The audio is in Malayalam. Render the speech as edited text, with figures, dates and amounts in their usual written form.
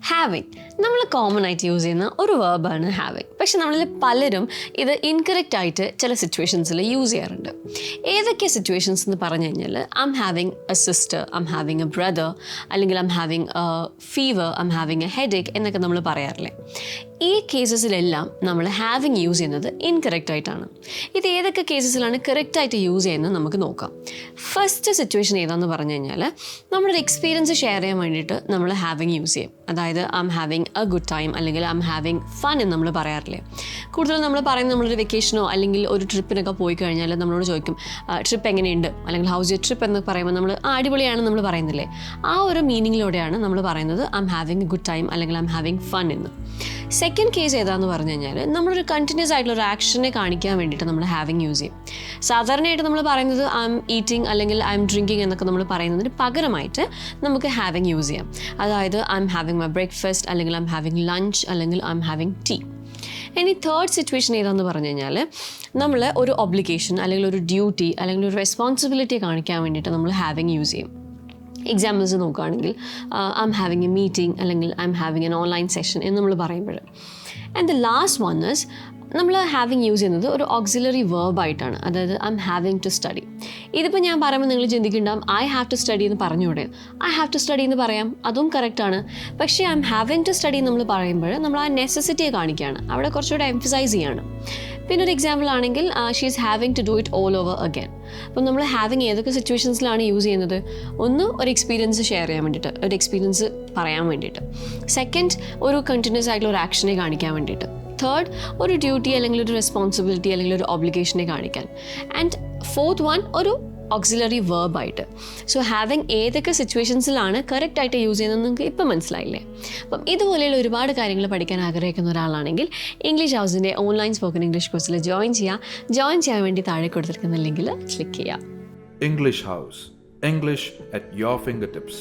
ഹാവിങ് നമ്മൾ കോമൺ ആയിട്ട് യൂസ് ചെയ്യുന്ന ഒരു വേർബാണ് ഹാവിങ്. പക്ഷെ നമ്മളിൽ പലരും ഇത് ഇൻകറക്റ്റ് ആയിട്ട് ചില സിറ്റുവേഷൻസിൽ യൂസ് ചെയ്യാറുണ്ട്. ഏതൊക്കെ സിറ്റുവേഷൻസ് എന്ന് പറഞ്ഞു കഴിഞ്ഞാൽ I'm having a sister, I'm having a brother, അല്ലെങ്കിൽ I'm having a fever, I'm having a headache എന്നൊക്കെ നമ്മൾ പറയാറില്ലേ. ഈ കേസസിലെല്ലാം നമ്മൾ ഹാവിങ് യൂസ് ചെയ്യുന്നത് ഇൻകറക്റ്റ് ആയിട്ടാണ്. ഇത് ഏതൊക്കെ കേസസിലാണ് കറക്റ്റായിട്ട് യൂസ് ചെയ്യുന്നത് നമുക്ക് നോക്കാം. ഫസ്റ്റ് സിറ്റുവേഷൻ ഏതാണെന്ന് പറഞ്ഞു കഴിഞ്ഞാൽ നമ്മളൊരു എക്സ്പീരിയൻസ് ഷെയർ ചെയ്യാൻ വേണ്ടിയിട്ട് നമ്മൾ ഹാവിങ് യൂസ് ചെയ്യും. അതായത് ഐം ഹാവിങ് എ ഗുഡ് ടൈം അല്ലെങ്കിൽ ഐം ഹാവിങ് ഫൺ എന്ന് നമ്മൾ പറയാറില്ലേ. കൂടുതലും നമ്മൾ പറയുന്നത് നമ്മളൊരു വെക്കേഷനോ അല്ലെങ്കിൽ ഒരു ട്രിപ്പിനൊക്കെ പോയി കഴിഞ്ഞാൽ നമ്മളോട് ചോദിക്കും ട്രിപ്പ് എങ്ങനെയുണ്ട്, അല്ലെങ്കിൽ ഹൗസ് യർ ട്രിപ്പ് എന്ന് പറയുമ്പോൾ നമ്മൾ അടിപൊളിയാണ് നമ്മൾ പറയുന്നില്ലേ. ആ ഒരു മീനിങ്ങിലൂടെയാണ് നമ്മൾ പറയുന്നത് ഐം ഹാവിങ് എ ഗുഡ് ടൈം അല്ലെങ്കിൽ ഐം ഹാവിങ് ഫൺ എന്ന്. സെക്കൻഡ് കേസ് ഏതാണെന്ന് പറഞ്ഞു കഴിഞ്ഞാൽ നമ്മളൊരു കണ്ടിന്യൂസ് ആയിട്ടുള്ള ഒരു ആക്ഷനെ കാണിക്കാൻ വേണ്ടിയിട്ട് നമ്മൾ ഹാവിങ് യൂസ് ചെയ്യും. സാധാരണയായിട്ട് നമ്മൾ പറയുന്നത് ഐ എം ഈറ്റിംഗ് അല്ലെങ്കിൽ ഐ എം ഡ്രിങ്കിങ് എന്നൊക്കെ നമ്മൾ പറയുന്നതിന് പകരമായിട്ട് നമുക്ക് ഹാവിങ് യൂസ് ചെയ്യാം. അതായത് I'm having my breakfast അല്ലെങ്കിൽ ഐ എം ഹാവിങ് ലഞ്ച് അല്ലെങ്കിൽ ഐ എം ഹാവിങ് ടീ. ഇനി തേർഡ് സിറ്റുവേഷൻ ഏതാണെന്ന് പറഞ്ഞു കഴിഞ്ഞാൽ നമ്മൾ ഒരു ഒബ്ലിഗേഷൻ അല്ലെങ്കിൽ ഒരു ഡ്യൂട്ടി അല്ലെങ്കിൽ ഒരു റെസ്പോൺസിബിലിറ്റി കാണിക്കാൻ വേണ്ടിയിട്ട് നമ്മൾ ഹാവിങ് യൂസ് ചെയ്യും. എക്സാമ്പിൾസ് നോക്കുകയാണെങ്കിൽ I'm having a meeting അല്ലെങ്കിൽ I'm having an online session എന്ന് നമ്മൾ പറയുമ്പോൾ. And the last one is നമ്മൾ ഹാവിങ് യൂസ് ചെയ്യുന്നത് ഒരു ഓക്സിലറി വേർബായിട്ടാണ്. അതായത് I'm having to study. ഇതിപ്പോൾ ഞാൻ പറയുമ്പോൾ നിങ്ങൾ ചിന്തിക്കുന്നുണ്ടാവും ഐ ഹാവ് ടു സ്റ്റഡി എന്ന് പറഞ്ഞുകൂടെ. ഐ ഹാവ് ടു സ്റ്റഡി എന്ന് പറയാം, അതും കറക്റ്റാണ്. പക്ഷേ I'm having to study നമ്മൾ പറയുമ്പോൾ നമ്മൾ ആ നെസസിറ്റിയെ കാണിക്കുകയാണ്, അവിടെ കുറച്ചുകൂടെ എംഫസൈസ് ചെയ്യാണ്. പിന്നെ ഒരു എക്സാമ്പിൾ ആണെങ്കിൽ she is having to do it all over again. അപ്പം നമ്മൾ ഹാവിങ് ഏതൊക്കെ സിറ്റുവേഷൻസിലാണ് യൂസ് ചെയ്യുന്നത്? ഒന്ന്, ഒരു എക്സ്പീരിയൻസ് ഷെയർ ചെയ്യാൻ വേണ്ടിയിട്ട്, ഒരു എക്സ്പീരിയൻസ് പറയാൻ വേണ്ടിയിട്ട്. സെക്കൻഡ്, ഒരു കണ്ടിന്യൂസ് ആയിട്ടുള്ള ഒരു ആക്ഷനെ കാണിക്കാൻ വേണ്ടിയിട്ട്. തേർഡ്, ഒരു ഡ്യൂട്ടി അല്ലെങ്കിൽ ഒരു റെസ്പോൺസിബിലിറ്റി അല്ലെങ്കിൽ ഒരു ഒബ്ലിഗേഷനെ കാണിക്കാൻ. ആൻഡ് ഫോർത്ത് വൺ, ഒരു ഓക്സിലറി വേർബായിട്ട്. സോ ഹാവിങ് ഏതൊക്കെ സിറ്റുവേഷൻസിലാണ് കറക്റ്റായിട്ട് യൂസ് ചെയ്യുന്നത് നിങ്ങൾക്ക് ഇപ്പം മനസ്സിലായില്ലേ? അപ്പം ഇതുപോലെയുള്ള ഒരുപാട് കാര്യങ്ങൾ പഠിക്കാൻ ആഗ്രഹിക്കുന്ന ഒരാളാണെങ്കിൽ ഇംഗ്ലീഷ് ഹൗസിൻ്റെ ഓൺലൈൻ സ്പോക്കൺ ഇംഗ്ലീഷ് കോഴ്സിൽ ജോയിൻ ചെയ്യാൻ വേണ്ടി താഴെ കൊടുത്തിരിക്കുന്ന ലിങ്കിൽ ക്ലിക്ക് ചെയ്യുക. English House. English at your fingertips.